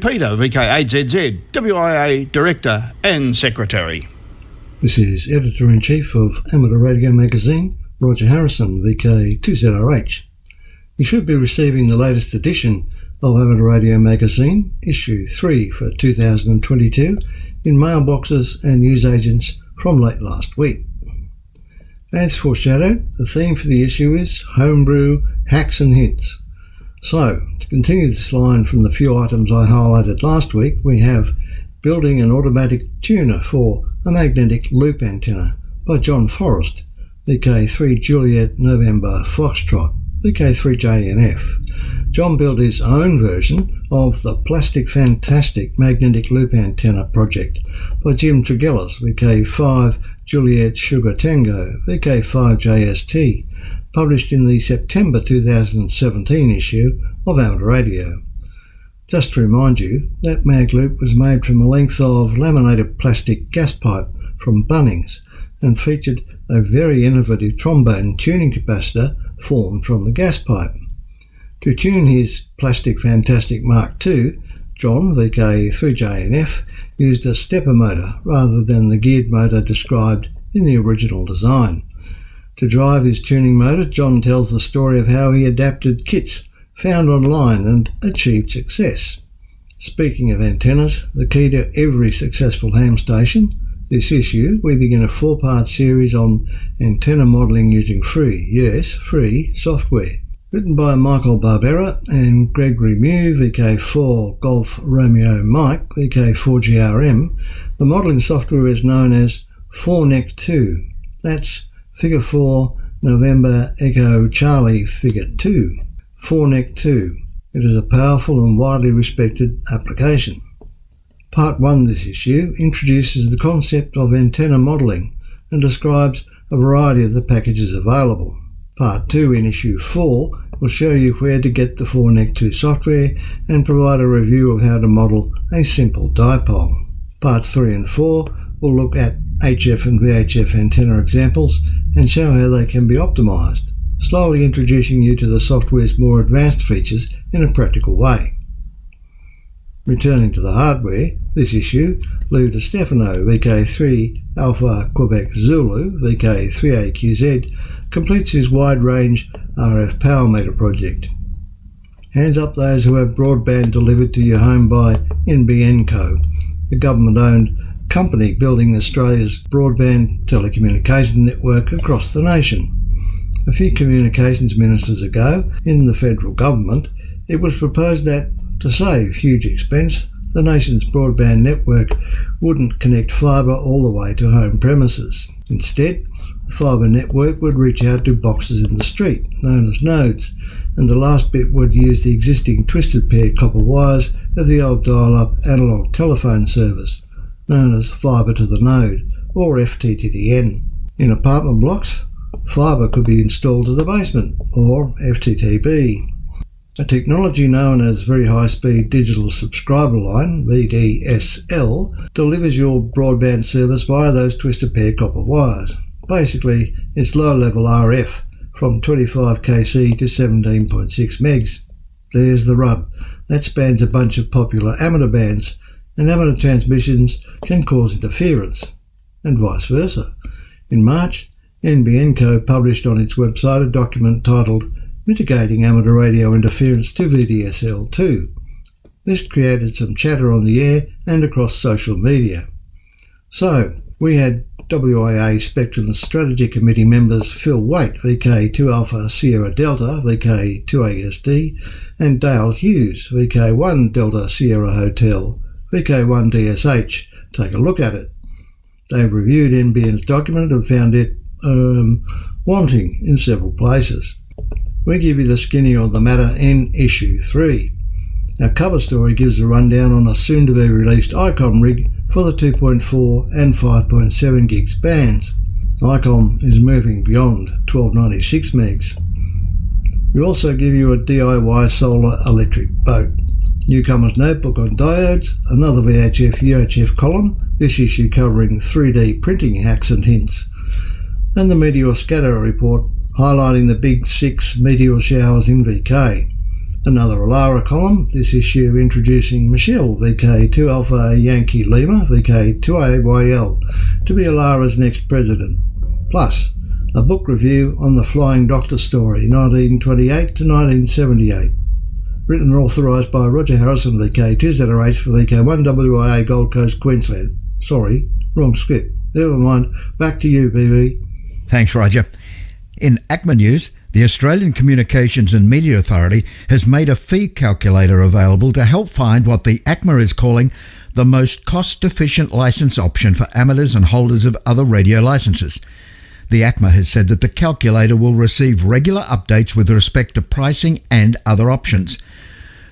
Peter, VK8ZZ, WIA Director and Secretary. This is Editor-in-Chief of Amateur Radio Magazine, Roger Harrison, VK2ZRH. You should be receiving the latest edition of Amateur Radio Magazine, issue 3 for 2022, in mailboxes and newsagents from late last week. As foreshadowed, the theme for the issue is Homebrew, Hacks and Hints. So, to continue this line from the few items I highlighted last week, we have Building an Automatic Tuner for a Magnetic Loop Antenna by John Forrest, VK3 Juliet November Foxtrot, VK3JNF. John built his own version of the Plastic Fantastic Magnetic Loop Antenna project by Jim Tregellis, VK5 Juliet Sugar Tango, VK5JST, published in the September 2017 issue of Amateur Radio. Just to remind you, that mag loop was made from a length of laminated plastic gas pipe from Bunnings and featured a very innovative trombone tuning capacitor formed from the gas pipe. To tune his Plastic Fantastic Mark II, John, VK3JNF, used a stepper motor rather than the geared motor described in the original design. To drive his tuning motor, John tells the story of how he adapted kits found online and achieved success. Speaking of antennas, the key to every successful ham station, this issue we begin a 4-part series on antenna modelling using free software. Written by Michael Barbera and Gregory Mew, VK4 Golf Romeo Mike, VK4GRM, the modelling software is known as 4NEC 2. That's Figure 4 November Echo Charlie Figure 2. 4NEC 2. It is a powerful and widely respected application. Part 1 this issue introduces the concept of antenna modelling and describes a variety of the packages available. Part 2 in issue 4 will show you where to get the 4NEC 2 software and provide a review of how to model a simple dipole. Parts 3 and 4 will look at HF and VHF antenna examples and show how they can be optimised, slowly introducing you to the software's more advanced features in a practical way. Returning to the hardware, this issue, Lou DiStefano, VK3 Alpha Quebec Zulu, VK3AQZ, completes his wide-range RF power meter project. Hands up those who have broadband delivered to your home by NBN Co, the government-owned company building Australia's broadband telecommunications network across the nation. A few communications ministers ago, in the federal government, it was proposed that, to save huge expense, the nation's broadband network wouldn't connect fibre all the way to home premises. Instead, the fibre network would reach out to boxes in the street, known as nodes, and the last bit would use the existing twisted pair copper wires of the old dial-up analogue telephone service, known as fibre to the node, or FTTN. In apartment blocks, fibre could be installed to the basement, or FTTB. A technology known as Very High Speed Digital Subscriber Line, VDSL, delivers your broadband service via those twisted pair copper wires. Basically, it's low-level RF from 25 kc to 17.6 megs. There's the rub. That spans a bunch of popular amateur bands, and amateur transmissions can cause interference, and vice versa. In March, NBN Co published on its website a document titled Mitigating Amateur Radio Interference to VDSL2. This created some chatter on the air and across social media. So, we had WIA Spectrum Strategy Committee members Phil Waite, VK2 Alpha Sierra Delta, VK2 ASD, and Dale Hughes, VK1 Delta Sierra Hotel, VK1 DSH, take a look at it. They reviewed NBN's document and found it wanting in several places. We give you the skinny on the matter in issue 3. Our cover story gives a rundown on a soon-to-be-released ICOM rig for the 2.4 and 5.7 gigs bands. ICOM is moving beyond 1296 megs. We also give you a DIY solar electric boat. Newcomer's Notebook on diodes, another VHF UHF column, this issue covering 3D printing hacks and hints, and the Meteor Scatter report highlighting the big 6 meteor showers in VK. Another Alara column, this issue introducing Michelle, VK2 Alpha Yankee Lima, VK2AYL, to be Alara's next president. Plus, a book review on the Flying Doctor story, 1928 to 1978. Written and authorised by Roger Harrison, VK2ZRH for VK1WIA Gold Coast, Queensland. Sorry, wrong script. Never mind. Back to you, BB. Thanks, Roger. In ACMA news, the Australian Communications and Media Authority has made a fee calculator available to help find what the ACMA is calling the most cost-efficient licence option for amateurs and holders of other radio licences. The ACMA has said that the calculator will receive regular updates with respect to pricing and other options.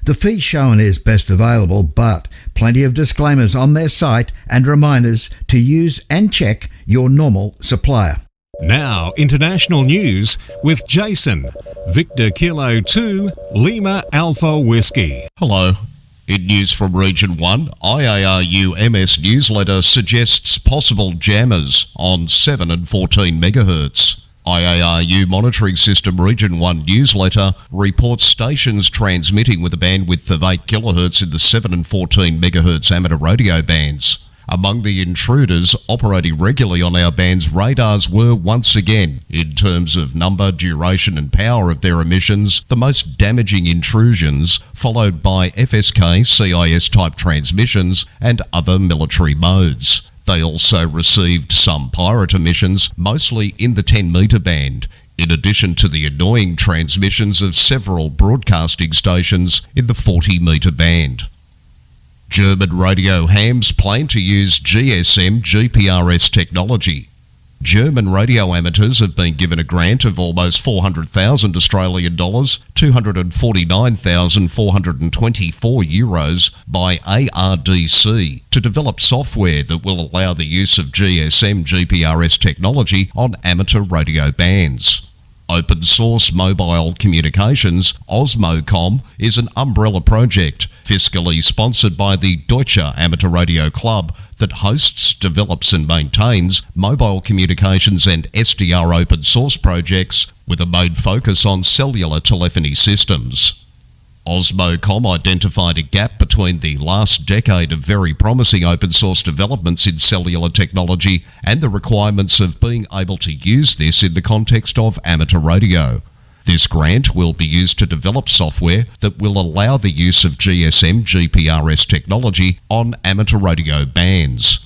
The fee shown is best available, but plenty of disclaimers on their site and reminders to use and check your normal supplier. Now, international news with Jason, Victor Kilo 2, Lima Alpha Whiskey. Hello. In news from Region 1, IARU MS newsletter suggests possible jammers on 7 and 14 megahertz. IARU Monitoring System Region 1 newsletter reports stations transmitting with a bandwidth of 8 kilohertz in the 7 and 14 megahertz amateur radio bands. Among the intruders operating regularly on our band's radars were once again, in terms of number, duration and power of their emissions, the most damaging intrusions, followed by FSK, CIS type transmissions and other military modes. They also received some pirate emissions, mostly in the 10 metre band, in addition to the annoying transmissions of several broadcasting stations in the 40 metre band. German radio hams plan to use GSM GPRS technology. German radio amateurs have been given a grant of almost 400,000 Australian dollars, 249,424 euros by ARDC to develop software that will allow the use of GSM GPRS technology on amateur radio bands. Open source mobile communications, Osmocom, is an umbrella project fiscally sponsored by the Deutsche Amateur Radio Club that hosts, develops and maintains mobile communications and SDR open source projects with a main focus on cellular telephony systems. Osmocom identified a gap between the last decade of very promising open source developments in cellular technology and the requirements of being able to use this in the context of amateur radio. This grant will be used to develop software that will allow the use of GSM GPRS technology on amateur radio bands.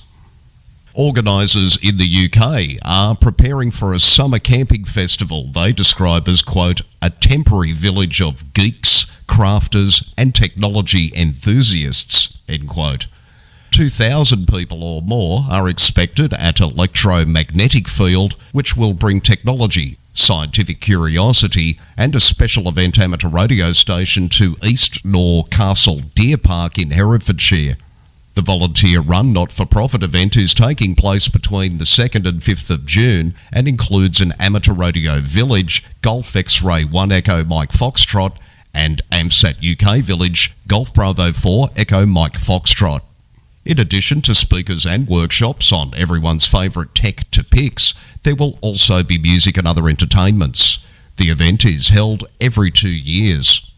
Organisers in the UK are preparing for a summer camping festival they describe as, quote, a temporary village of geeks, crafters and technology enthusiasts, end quote. 2,000 people or more are expected at Electromagnetic Field, which will bring technology, scientific curiosity and a special event amateur radio station to East Nor Castle Deer Park in Herefordshire. The volunteer-run not-for-profit event is taking place between the 2nd and 5th of June and includes an amateur radio village, Golf X-Ray 1 Echo Mike Foxtrot, and AMSAT UK village, Golf Bravo 4 Echo Mike Foxtrot. In addition to speakers and workshops on everyone's favourite tech to picks, there will also be music and other entertainments. The event is held every 2 years.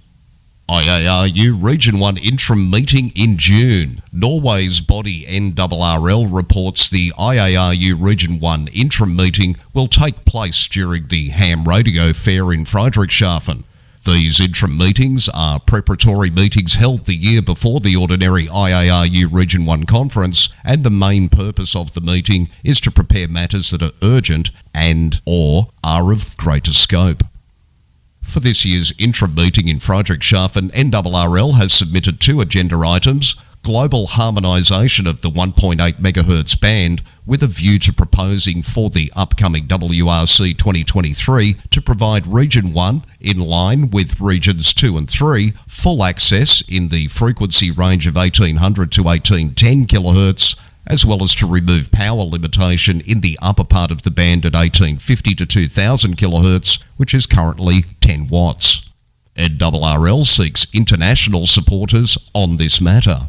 IARU Region 1 interim meeting in June. Norway's body NRRL reports the IARU Region 1 interim meeting will take place during the Ham Radio Fair in Friedrichshafen. These interim meetings are preparatory meetings held the year before the ordinary IARU Region 1 conference, and the main purpose of the meeting is to prepare matters that are urgent and/or are of greater scope. For this year's interim meeting in Friedrichshafen, NRRL has submitted 2 agenda items: global harmonisation of the 1.8 MHz band with a view to proposing for the upcoming WRC 2023 to provide Region 1, in line with Regions 2 and 3, full access in the frequency range of 1800 to 1810 kHz, as well as to remove power limitation in the upper part of the band at 1850 to 2000 kHz, which is currently 10 watts. NRRL seeks international supporters on this matter.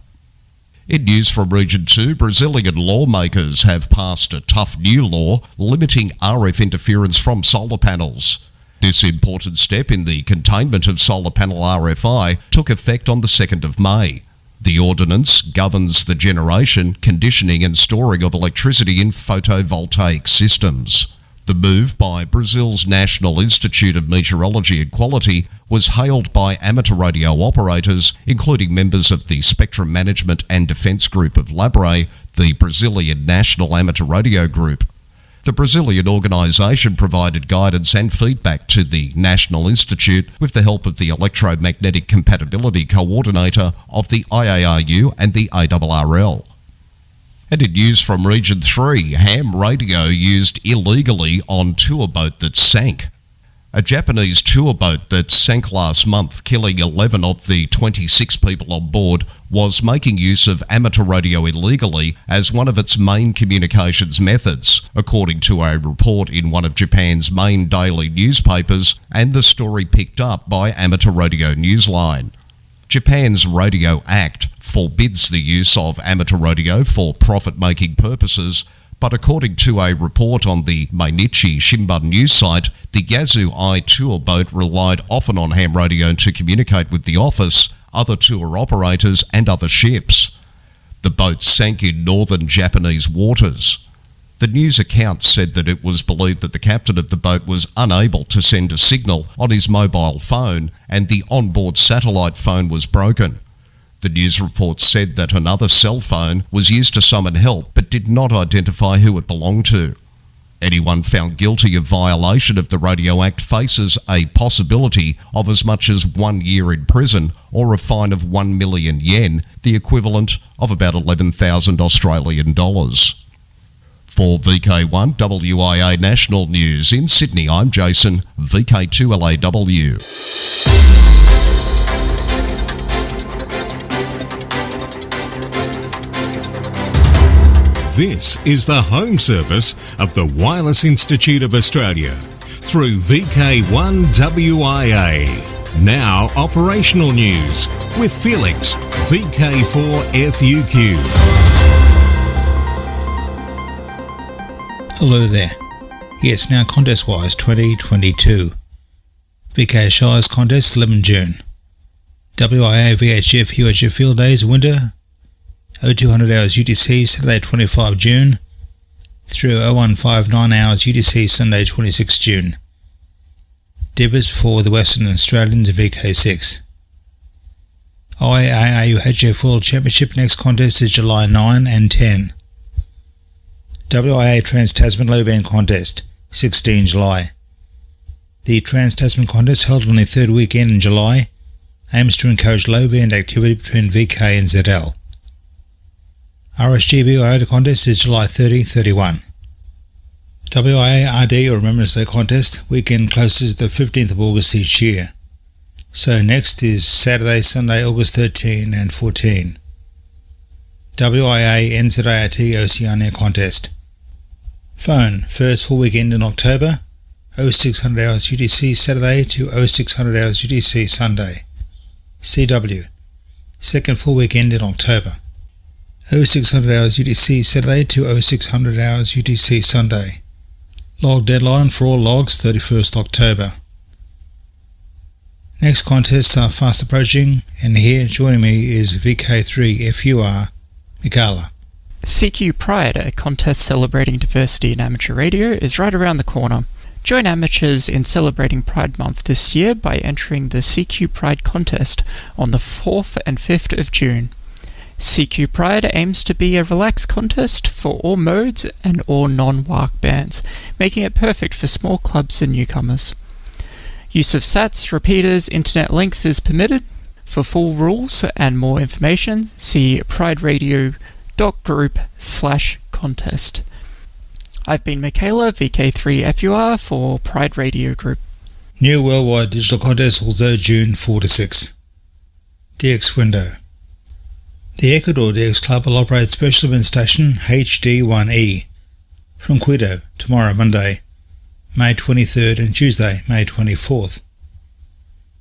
In news from Region 2, Brazilian lawmakers have passed a tough new law limiting RF interference from solar panels. This important step in the containment of solar panel RFI took effect on the 2nd of May. The ordinance governs the generation, conditioning and storing of electricity in photovoltaic systems. The move by Brazil's National Institute of Meteorology and Quality was hailed by amateur radio operators, including members of the Spectrum Management and Defence Group of Labre, the Brazilian National Amateur Radio Group. The Brazilian organisation provided guidance and feedback to the National Institute with the help of the Electromagnetic Compatibility Coordinator of the IARU and the ARRL. And in news from Region 3, ham radio used illegally on tour boat that sank. A Japanese tour boat that sank last month, killing 11 of the 26 people on board, was making use of amateur radio illegally as one of its main communications methods, according to a report in one of Japan's main daily newspapers and the story picked up by Amateur Radio Newsline. Japan's Radio Act forbids the use of amateur radio for profit-making purposes, but according to a report on the Mainichi Shimbun news site, the Yazoo I tour boat relied often on ham radio to communicate with the office, other tour operators and other ships. The boat sank in northern Japanese waters. The news account said that it was believed that the captain of the boat was unable to send a signal on his mobile phone and the onboard satellite phone was broken. The news report said that another cell phone was used to summon help but did not identify who it belonged to. Anyone found guilty of violation of the Radio Act faces a possibility of as much as 1 year in prison or a fine of 1 million yen, the equivalent of about 11,000 Australian dollars. For VK1 WIA National News in Sydney, I'm Jason, VK2LAW. This is the home service of the Wireless Institute of Australia through VK1 WIA. Now operational news with Felix, VK4 FUQ. Hello there. Yes, now contest-wise 2022. VK Shires Contest 11 June. WIA VHF UHF Field Days Winter 0200 hours UTC Saturday 25 June through 0159 hours UTC Sunday 26 June. Debits for the Western Australians VK6. IARU HF World Championship next contest is July 9 and 10. WIA Trans-Tasman Low Band Contest 16 July. The Trans-Tasman Contest held on the third weekend in July aims to encourage low band activity between VK and ZL. RSGB IOTA Contest is July 30-31. WIA RD or Remembrance Day Contest weekend closes the 15th of August each year. So next is Saturday, Sunday, August 13 and 14. WIA NZIRT Oceania Contest. Phone, first full weekend in October, 0600 hours UTC Saturday to 0600 hours UTC Sunday. CW, second full weekend in October, 0600 hours UTC Saturday to 0600 hours UTC Sunday. Log deadline for all logs 31st October. Next contests are fast approaching, and here joining me is VK3 FUR Mikala. CQ Pride, a contest celebrating diversity in amateur radio, is right around the corner. Join amateurs in celebrating Pride Month this year by entering the CQ Pride contest on the 4th and 5th of June. CQ Pride aims to be a relaxed contest for all modes and all non-WARC bands, making it perfect for small clubs and newcomers. Use of SATs, repeaters, internet links is permitted. For full rules and more information, see prideradio.group/contest. I've been Michaela, VK3FUR for Pride Radio Group. New worldwide digital contest also June 4-6. DX Window. The Ecuador DX Club will operate special event station HD1E from Quito tomorrow, Monday, May 23rd and Tuesday, May 24th.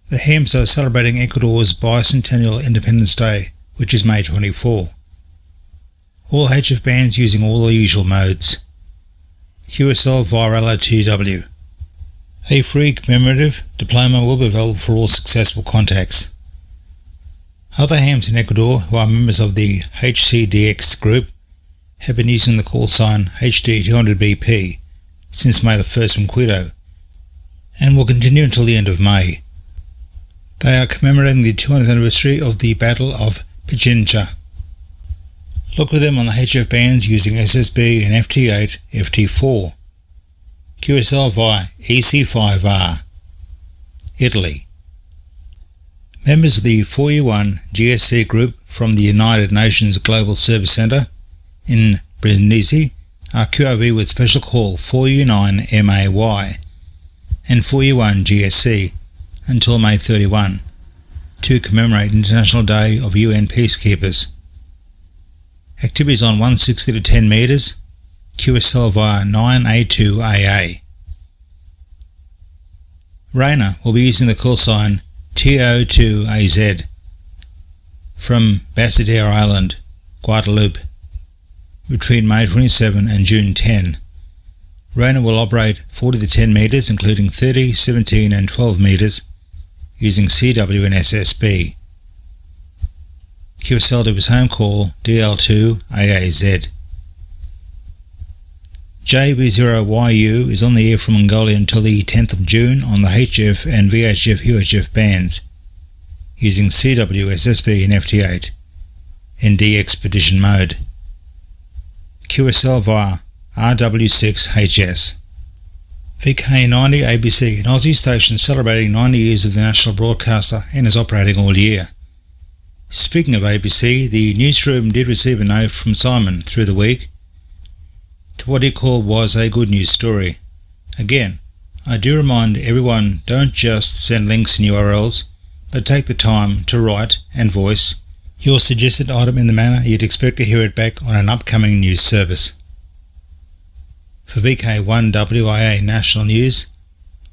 The HEMS are celebrating Ecuador's bicentennial Independence Day, which is May 24. All HF bands using all the usual modes. QSL via LOTW. A free commemorative diploma will be available for all successful contacts. Other hams in Ecuador who are members of the HCDX group have been using the call sign HD200BP since May the 1st from Quito, and will continue until the end of May. They are commemorating the 200th anniversary of the Battle of Pichincha. Look for them on the HF bands using SSB and FT8, FT4. QSL via EC5R. Italy. Members of the 4U1 GSC group from the United Nations Global Service Centre in Brindisi are QRV with special call 4U9MAY and 4U1 GSC until May 31 to commemorate International Day of UN Peacekeepers. Activities on 160 to 10 metres, QSL via 9A2AA. Rainer will be using the call sign TO2AZ from Basadere Island, Guadeloupe, between May 27 and June 10. Rainer will operate 40 to 10 metres, including 30, 17 and 12 metres, using CW and SSB. QSL to his home call DL2AAZ. JB0YU is on the air from Mongolia until the 10th of June on the HF and VHF-UHF bands, using CW, SSB and FT8 in de-expedition mode. QSL via RW6HS. VK90 ABC, an Aussie station celebrating 90 years of the national broadcaster and is operating all year. Speaking of ABC, the newsroom did receive a note from Simon through the week to what he called was a good news story. Again, I do remind everyone, don't just send links and URLs, but take the time to write and voice your suggested item in the manner you'd expect to hear it back on an upcoming news service. For VK1WIA National News,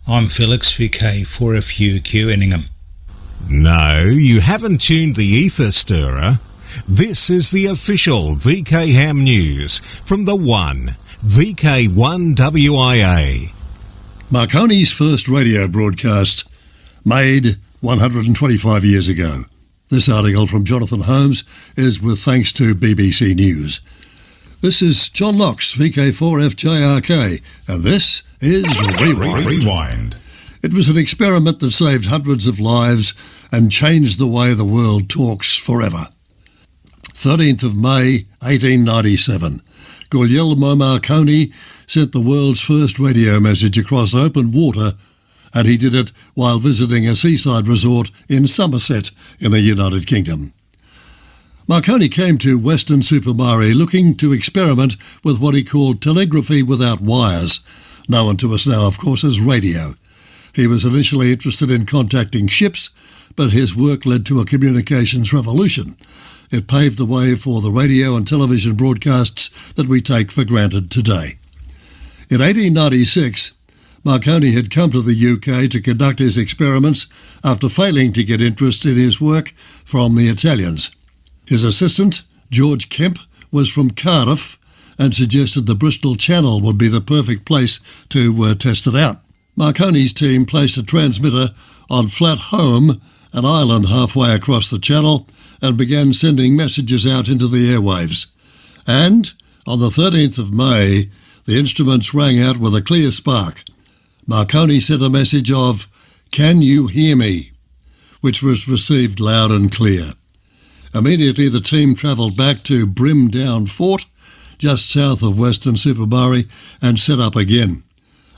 I'm Felix, VK4FUQ Inningham. No, you haven't tuned the ether stirrer. This is the official VK Ham News from the One, VK1WIA. Marconi's first radio broadcast, made 125 years ago. This article from Jonathan Holmes is with thanks to BBC News. This is John Knox, VK4FJRK, and this is Rewind. It was an experiment that saved hundreds of lives and changed the way the world talks forever. 13th of May, 1897. Guglielmo Marconi sent the world's first radio message across open water, and he did it while visiting a seaside resort in Somerset in the United Kingdom. Marconi came to Weston-super-Mare looking to experiment with what he called telegraphy without wires, known to us now, of course, as radio. He was initially interested in contacting ships, but his work led to a communications revolution. It paved the way for the radio and television broadcasts that we take for granted today. In 1896, Marconi had come to the UK to conduct his experiments after failing to get interest in his work from the Italians. His assistant, George Kemp, was from Cardiff and suggested the Bristol Channel would be the perfect place to test it out. Marconi's team placed a transmitter on Flat Home, an island halfway across the channel, and began sending messages out into the airwaves. And on the 13th of May, the instruments rang out with a clear spark. Marconi sent a message of, "Can you hear me?" which was received loud and clear. Immediately the team travelled back to Brimdown Fort, just south of Weston-super-Mare, and set up again.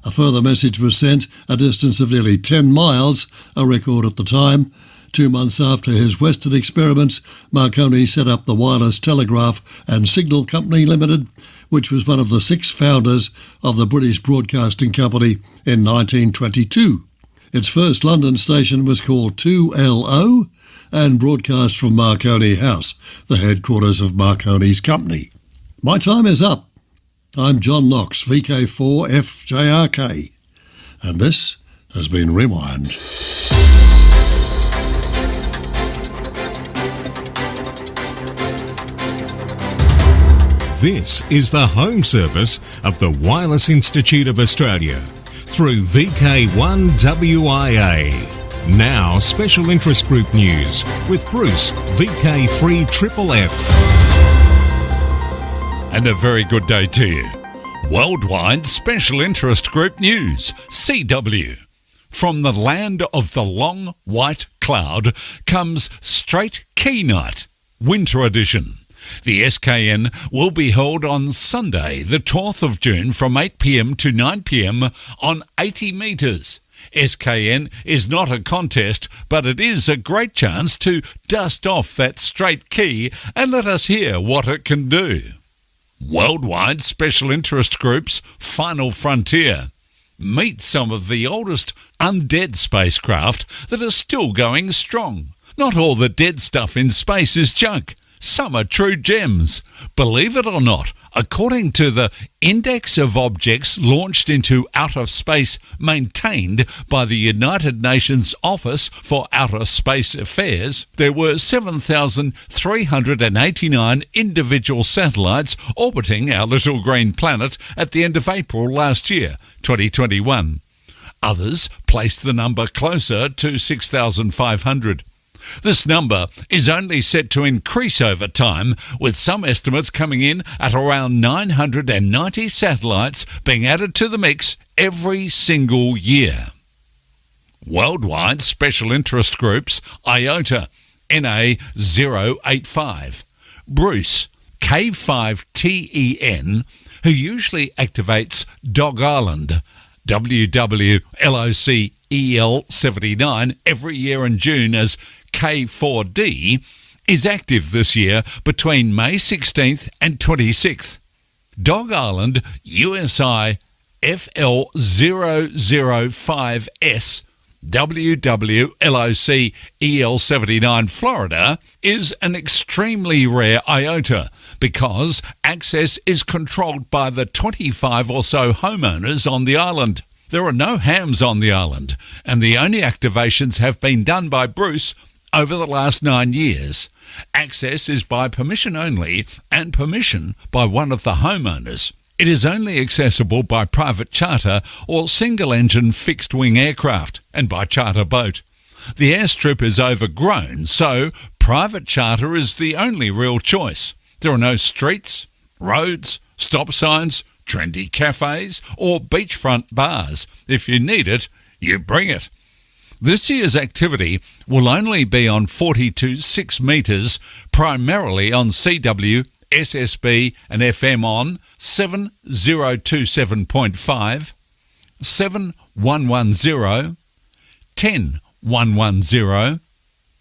A further message was sent a distance of nearly 10 miles, a record at the time. 2 months after his Western experiments, Marconi set up the Wireless Telegraph and Signal Company Limited, which was one of the 6 founders of the British Broadcasting Company in 1922. Its first London station was called 2LO and broadcast from Marconi House, the headquarters of Marconi's company. My time is up. I'm John Knox, VK4FJRK, and this has been Rewind. This is the home service of the Wireless Institute of Australia through VK1WIA. Now, special interest group news with Bruce, VK3FFF. And a very good day to you. Worldwide Special Interest Group News, CW. From the land of the long white cloud comes Straight Key Night, Winter Edition. The SKN will be held on Sunday, the 12th of June from 8 p.m. to 9 p.m. on 80 metres. SKN is not a contest, but it is a great chance to dust off that straight key and let us hear what it can do. Worldwide Special Interest Group's Final Frontier. Meet some of the oldest undead spacecraft that are still going strong. Not all the dead stuff in space is junk. Some are true gems. Believe it or not, according to the Index of Objects launched into outer space maintained by the United Nations Office for Outer Space Affairs, there were 7,389 individual satellites orbiting our little green planet at the end of April last year, 2021. Others placed the number closer to 6,500. This number is only set to increase over time, with some estimates coming in at around 990 satellites being added to the mix every single year. Worldwide Special Interest Groups IOTA NA085, Bruce K5TEN, who usually activates Dog Island WWLOCEL79 every year in June as K4D, is active this year between May 16th and 26th. Dog Island USI FL005S WWLOCEL79 Florida is an extremely rare IOTA because access is controlled by the 25 or so homeowners on the island. There are no hams on the island, and the only activations have been done by Bruce over the last 9 years. Access is by permission only and permission by one of the homeowners. It is only accessible by private charter or single-engine fixed-wing aircraft and by charter boat. The airstrip is overgrown, so private charter is the only real choice. There are no streets, roads, stop signs, trendy cafes or beachfront bars. If you need it, you bring it. This year's activity will only be on 42.6 metres, primarily on CW, SSB and FM on 7027.5, 7110, 10110,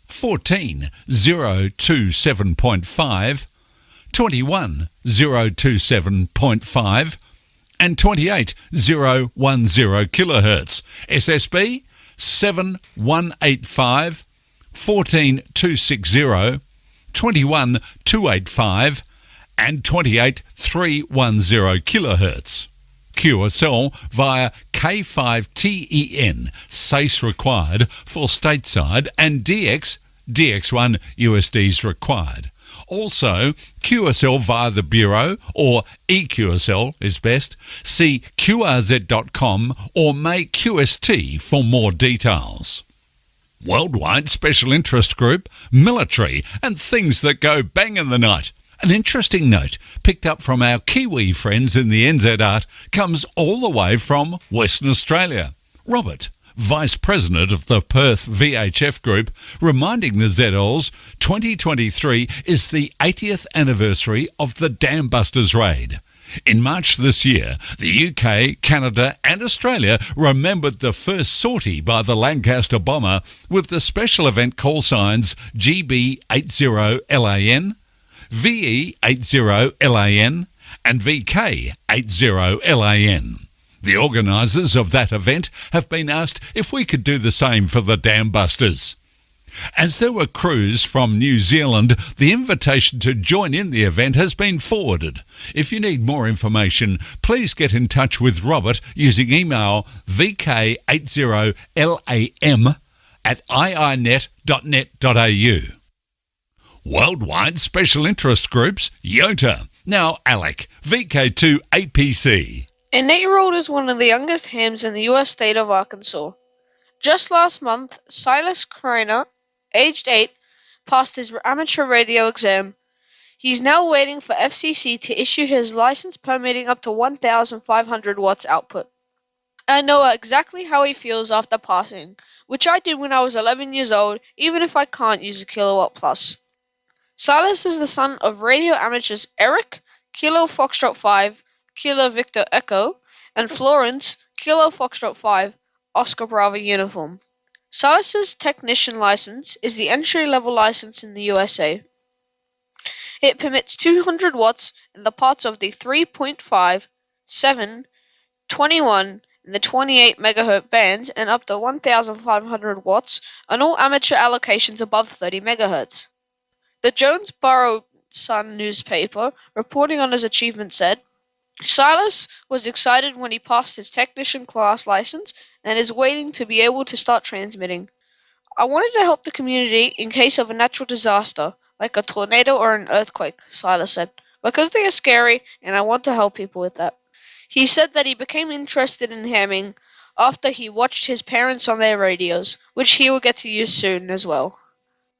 14027.5, 21027.5 and 28010 kilohertz. SSB 7185, 14260, 21285 and 28310 kilohertz. QSL via K5TEN, SACE required for stateside, and DX1 USDs required. Also, QSL via the Bureau, or eQSL is best. See qrz.com or make QST for more details. Worldwide Special Interest Group, Military, and things that go bang in the night. An interesting note picked up from our Kiwi friends in the NZ Art comes all the way from Western Australia. Robert, Vice President of the Perth VHF Group, reminding the ZLs 2023 is the 80th anniversary of the Dam Busters raid. In March this year, the UK, Canada and Australia remembered the first sortie by the Lancaster bomber with the special event call signs GB80LAN, VE80LAN and VK80LAN. The organisers of that event have been asked if we could do the same for the Dam Busters. As there were crews from New Zealand, the invitation to join in the event has been forwarded. If you need more information, please get in touch with Robert using email vk80lam@iinet.net.au. Worldwide Special Interest Groups, YOTA. Now ALEC, VK2 APC. An 8-year-old is one of the youngest hams in the U.S. state of Arkansas. Just last month, Silas Kreiner, aged 8, passed his amateur radio exam. He's now waiting for FCC to issue his license permitting up to 1,500 watts output. I know exactly how he feels after passing, which I did when I was 11 years old, even if I can't use a kilowatt plus. Silas is the son of radio amateurs Eric, Kilo Foxtrot 5, Kilo Victor Echo, and Florence, Kilo Foxtrot 5, Oscar Bravo uniform. Silas's technician license is the entry-level license in the USA. It permits 200 watts in the parts of the 3.5, 7, 21, and the 28 MHz bands and up to 1,500 watts on all amateur allocations above 30 MHz. The Jonesboro Sun newspaper, reporting on his achievement, said, Silas was excited when he passed his technician class license and is waiting to be able to start transmitting. I wanted to help the community in case of a natural disaster, like a tornado or an earthquake, Silas said, because they are scary and I want to help people with that. He said that he became interested in hamming after he watched his parents on their radios, which he will get to use soon as well.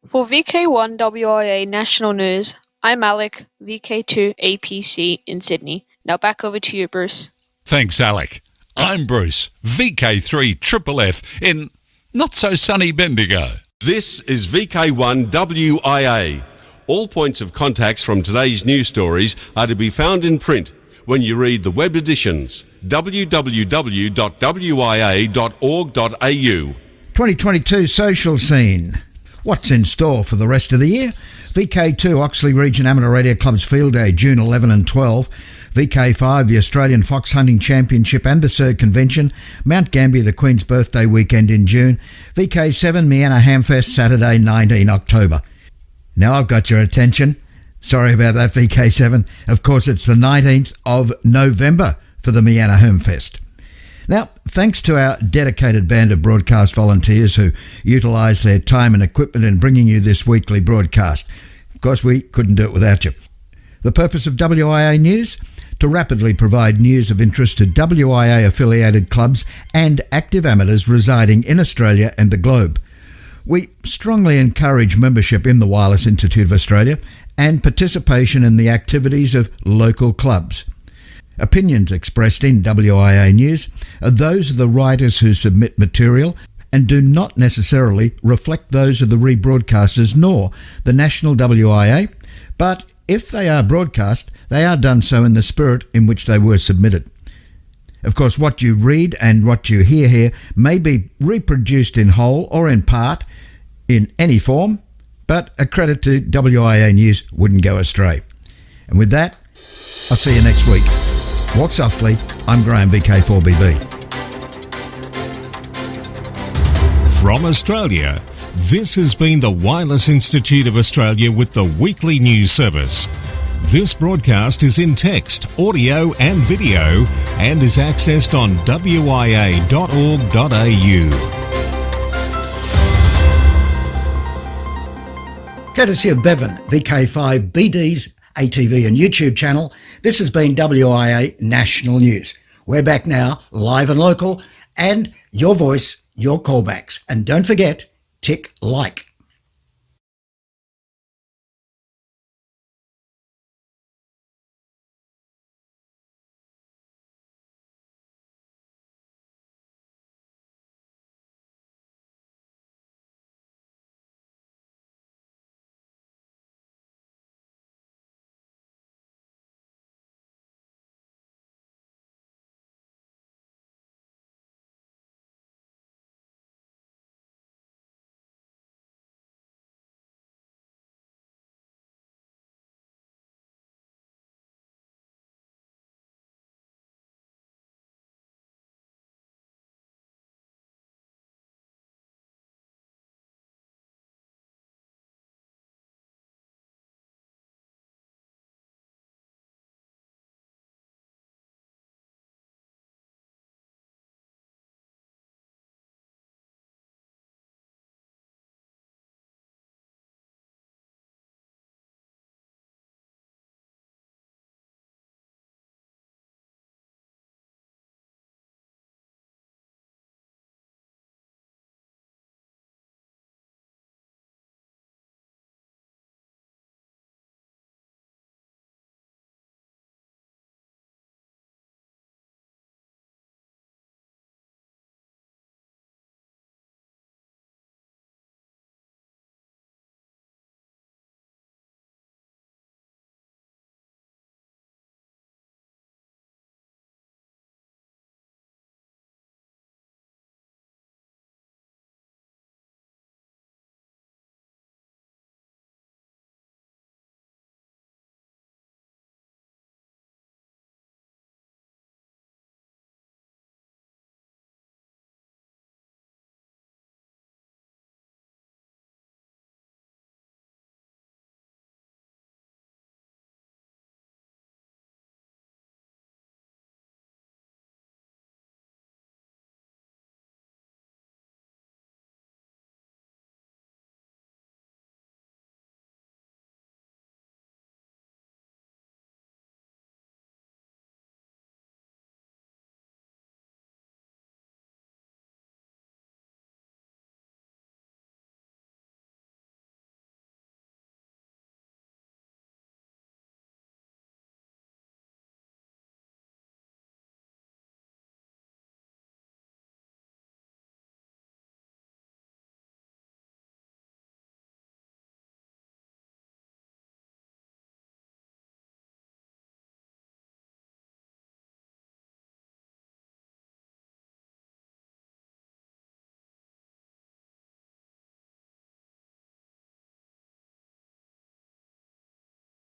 For VK1 WIA National News, I'm Alec, VK2 APC in Sydney. Now back over to you, Bruce. Thanks, Alec. I'm Bruce, VK3 Triple F in not-so-sunny Bendigo. This is VK1 WIA. All points of contacts from today's news stories are to be found in print when you read the web editions, www.wia.org.au. 2022 social scene. What's in store for the rest of the year? VK2 Oxley Region Amateur Radio Club's Field Day, June 11 and 12. VK5, the Australian Fox Hunting Championship and the SIRG Convention. Mount Gambier, the Queen's Birthday weekend in June. VK7, Miana Hamfest, Saturday, 19 October. Now I've got your attention. Sorry about that, VK7. Of course, it's the 19th of November for the Miana Hamfest. Now, thanks to our dedicated band of broadcast volunteers who utilise their time and equipment in bringing you this weekly broadcast. Of course, we couldn't do it without you. The purpose of WIA News? To rapidly provide news of interest to WIA-affiliated clubs and active amateurs residing in Australia and the globe. We strongly encourage membership in the Wireless Institute of Australia and participation in the activities of local clubs. Opinions expressed in WIA News are those of the writers who submit material and do not necessarily reflect those of the rebroadcasters nor the national WIA, but if they are broadcast, they are done so in the spirit in which they were submitted. Of course, what you read and what you hear here may be reproduced in whole or in part in any form, but a credit to WIA News wouldn't go astray. And with that, I'll see you next week. Walk softly. I'm Graham, VK4BB. From Australia, this has been the Wireless Institute of Australia with the weekly news service. This broadcast is in text, audio and video and is accessed on wia.org.au. Courtesy of Bevan, VK5 BD's ATV and YouTube channel, this has been WIA National News. We're back now, live and local, and your voice, your callbacks. And don't forget, tick like.